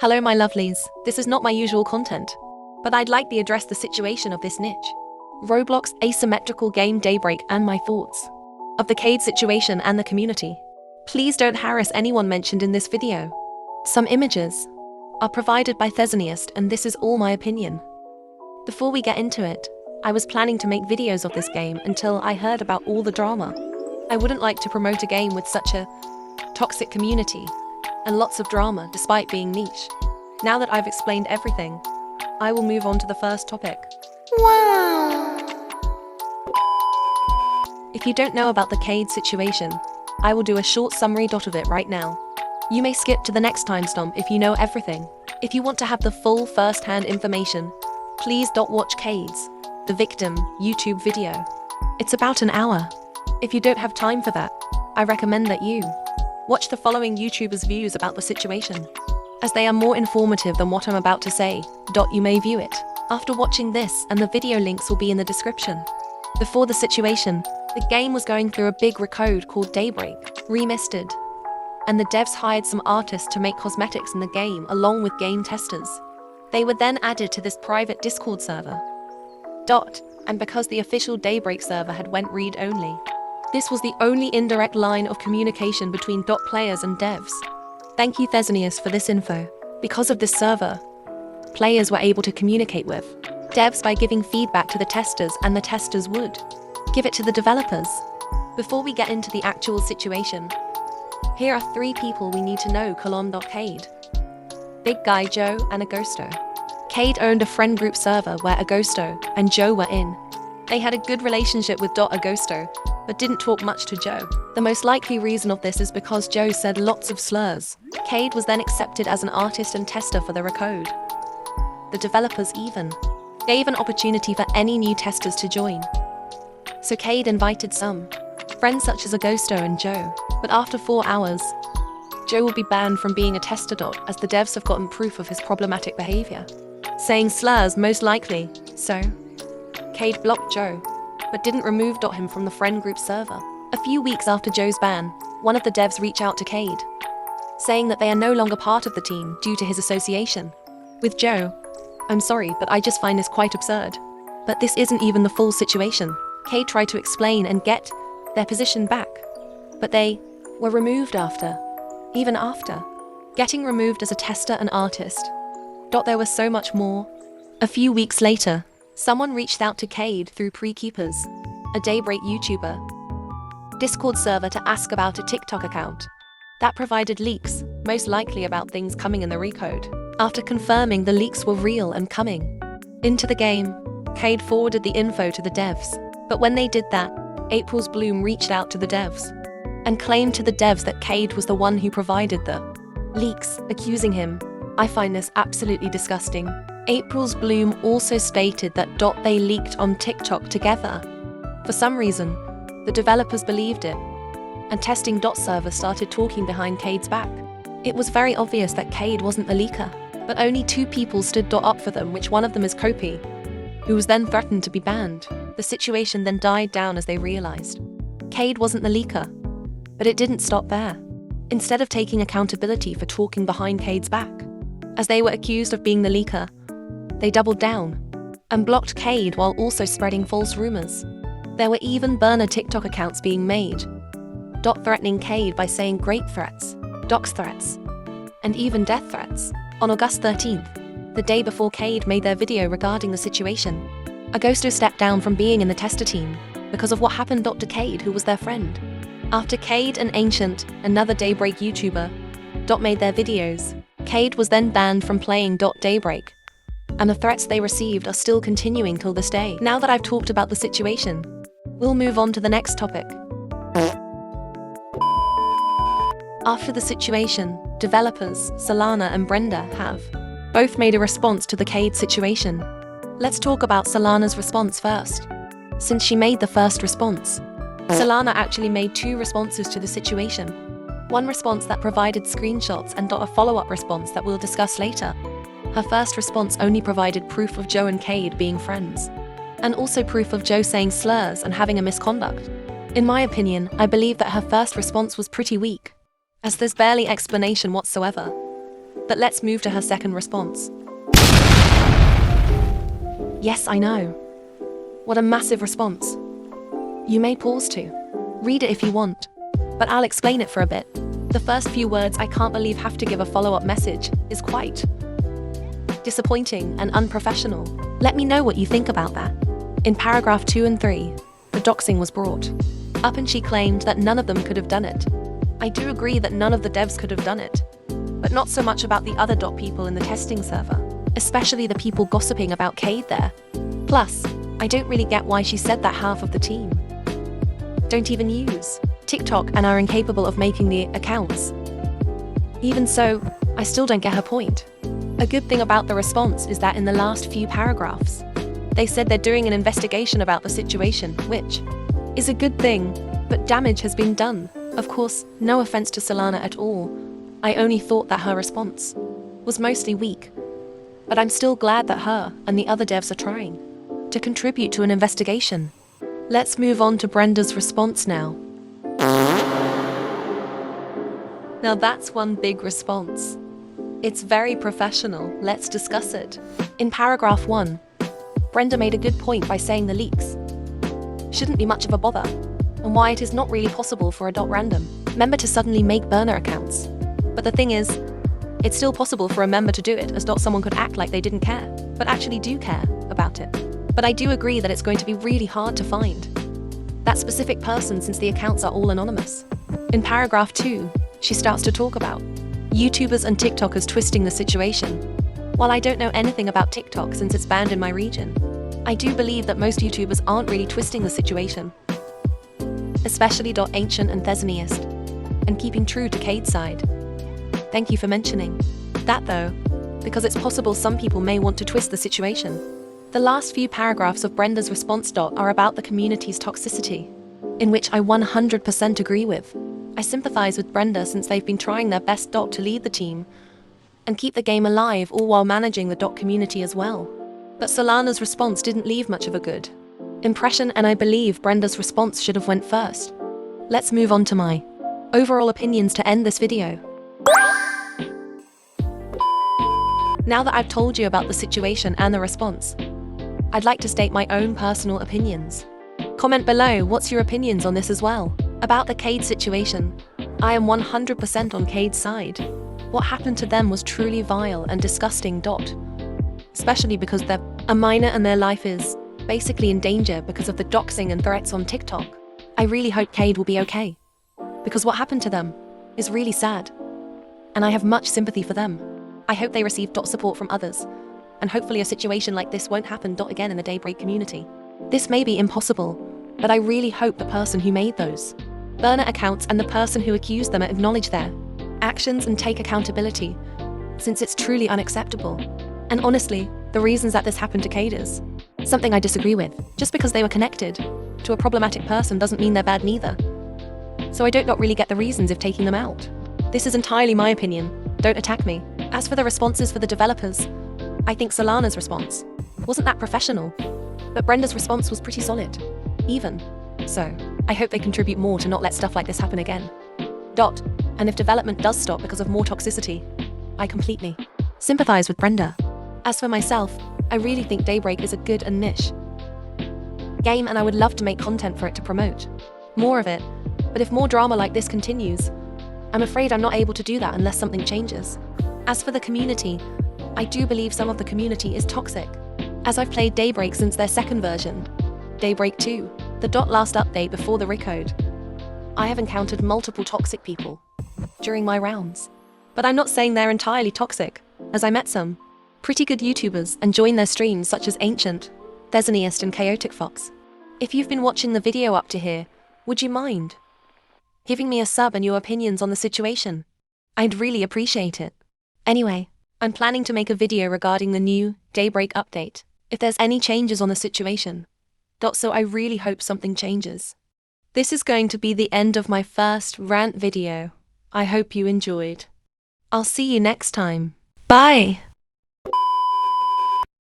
Hello my lovelies, this is not my usual content, but I'd like to address the situation of this niche. Roblox asymmetrical game Daybreak and my thoughts of the KADE'S situation and the community. Please don't harass anyone mentioned in this video. Some images are provided by KADE'S and this is all my opinion. Before we get into it, I was planning to make videos of this game until I heard about all the drama. I wouldn't like to promote a game with such a toxic community and lots of drama despite being niche. Now that I've explained everything, I will move on to the first topic. Wow! If you don't know about the KADE'S situation, I will do a short summary of it right now. You may skip to the next timestamp if you know everything. If you want to have the full first-hand information, please watch KADE'S, the victim, YouTube video. It's about an hour. If you don't have time for that, I recommend that you watch the following YouTubers' views about the situation, as they are more informative than what I'm about to say. You may view it after watching this, and the video links will be in the description. Before the situation, the game was going through a big recode called Daybreak, remastered, and the devs hired some artists to make cosmetics in the game along with game testers. They were then added to this private Discord server. And because the official Daybreak server had went read-only, this was the only indirect line of communication between players and devs. Thank you KADE'S for this info. Because of this server, players were able to communicate with devs by giving feedback to the testers, and the testers would give it to the developers. Before we get into the actual situation, here are 3 people we need to know. KADE, Big Guy Joe and Agosto. KADE owned a friend group server where Agosto and Joe were in. They had a good relationship with Agosto, but didn't talk much to Joe. The most likely reason of this is because Joe said lots of slurs. KADE was then accepted as an artist and tester for the recode. The developers even gave an opportunity for any new testers to join. So KADE invited some friends such as Agosto and Joe, but after 4 hours, Joe will be banned from being a tester. As the devs have gotten proof of his problematic behavior, saying slurs most likely. So KADE blocked Joe, but didn't remove him from the friend group server. A few weeks after Joe's ban, one of the devs reached out to KADE, saying that they are no longer part of the team due to his association with Joe. I'm sorry, but I just find this quite absurd. But this isn't even the full situation. KADE tried to explain and get their position back, but they were removed even after getting removed as a tester and artist. There was so much more. A few weeks later, someone reached out to KADE through Pre-Keepers, a Daybreak YouTuber, Discord server to ask about a TikTok account that provided leaks, most likely about things coming in the recode. After confirming the leaks were real and coming into the game, KADE forwarded the info to the devs. But when they did that, April's Bloom reached out to the devs and claimed to the devs that KADE was the one who provided the leaks, accusing him. I find this absolutely disgusting. April's Bloom also stated that they leaked on TikTok together. For some reason, the developers believed it, and testing server started talking behind KADE's back. It was very obvious that KADE wasn't the leaker, but only 2 people stood up for them, which one of them is Kopi, who was then threatened to be banned. The situation then died down as they realized KADE wasn't the leaker, but it didn't stop there. Instead of taking accountability for talking behind KADE's back, as they were accused of being the leaker, they doubled down and blocked KADE while also spreading false rumors. There were even burner TikTok accounts being made, threatening KADE by saying rape threats, dox threats, and even death threats. On August 13th, the day before KADE made their video regarding the situation, Agosto stepped down from being in the tester team because of what happened to KADE, who was their friend. After KADE and Ancient, another Daybreak YouTuber, made their videos, KADE was then banned from playing Daybreak, and the threats they received are still continuing till this day. Now that I've talked about the situation, we'll move on to the next topic. After the situation, developers Solana and Brenda have both made a response to the KADE situation. Let's talk about Solana's response first. Since she made the first response, Solana actually made 2 responses to the situation. One response that provided screenshots and a follow-up response that we'll discuss later. Her first response only provided proof of Joe and KADE being friends, and also proof of Joe saying slurs and having a misconduct. In my opinion, I believe that her first response was pretty weak, as there's barely explanation whatsoever. But let's move to her second response. Yes, I know. What a massive response. You may pause to read it if you want, but I'll explain it for a bit. The first few words "I can't believe" have to give a follow-up message is quite disappointing and unprofessional. Let me know what you think about that. In paragraph 2 and 3, the doxing was brought up and she claimed that none of them could have done it. I do agree that none of the devs could have done it, but not so much about the other people in the testing server, especially the people gossiping about KADE there. Plus, I don't really get why she said that half of the team don't even use TikTok and are incapable of making the accounts. Even so, I still don't get her point. A good thing about the response is that in the last few paragraphs, they said they're doing an investigation about the situation, which is a good thing, but damage has been done. Of course, no offense to Solana at all. I only thought that her response was mostly weak. But I'm still glad that her and the other devs are trying to contribute to an investigation. Let's move on to Brenda's response now. Now that's one big response. It's very professional. Let's discuss it. In paragraph 1, Brenda made a good point by saying the leaks shouldn't be much of a bother, and why it is not really possible for a .random member to suddenly make burner accounts. But the thing is, it's still possible for a member to do it, as someone could act like they didn't care, but actually do care about it. But I do agree that it's going to be really hard to find that specific person since the accounts are all anonymous. In paragraph 2, she starts to talk about YouTubers and TikTokers twisting the situation. While I don't know anything about TikTok since it's banned in my region, I do believe that most YouTubers aren't really twisting the situation, especially Ancient and Theseneist, and keeping true to KADE'S side. Thank you for mentioning that though, because it's possible some people may want to twist the situation. The last few paragraphs of Brenda's response are about the community's toxicity, in which I 100% agree with. I sympathize with Brenda since they've been trying their best to lead the team and keep the game alive, all while managing the community as well. But Solana's response didn't leave much of a good impression, and I believe Brenda's response should have went first. Let's move on to my overall opinions to end this video. Now that I've told you about the situation and the response, I'd like to state my own personal opinions. Comment below what's your opinions on this as well. About the KADE'S situation, I am 100% on KADE'S side. What happened to them was truly vile and disgusting. Especially because they're a minor and their life is basically in danger because of the doxing and threats on TikTok. I really hope KADE will be okay, because what happened to them is really sad, and I have much sympathy for them. I hope they receive support from others, and hopefully a situation like this won't happen again in the Daybreak community. This may be impossible, but I really hope the person who made those burner accounts and the person who accused them acknowledge their actions and take accountability, since it's truly unacceptable. And honestly, the reasons that this happened to KADE'S, something I disagree with. Just because they were connected to a problematic person doesn't mean they're bad neither. So I don't really get the reasons of taking them out. This is entirely my opinion. Don't attack me. As for the responses for the developers, I think Solana's response wasn't that professional, but Brenda's response was pretty solid. Even so, I hope they contribute more to not let stuff like this happen again. And if development does stop because of more toxicity, I completely sympathize with Brenda. As for myself, I really think Daybreak is a good and niche game, and I would love to make content for it to promote more of it. But if more drama like this continues, I'm afraid I'm not able to do that unless something changes. As for the community, I do believe some of the community is toxic, as I've played Daybreak since their second version, Daybreak 2, the last update before the recode. I have encountered multiple toxic people during my rounds. But I'm not saying they're entirely toxic, as I met some pretty good YouTubers and joined their streams such as Ancient, Theseneist and Chaotic Fox. If you've been watching the video up to here, would you mind giving me a sub and your opinions on the situation? I'd really appreciate it. Anyway, I'm planning to make a video regarding the new Daybreak update, if there's any changes on the situation. So I really hope something changes. This is going to be the end of my first rant video. I hope you enjoyed. I'll see you next time. Bye!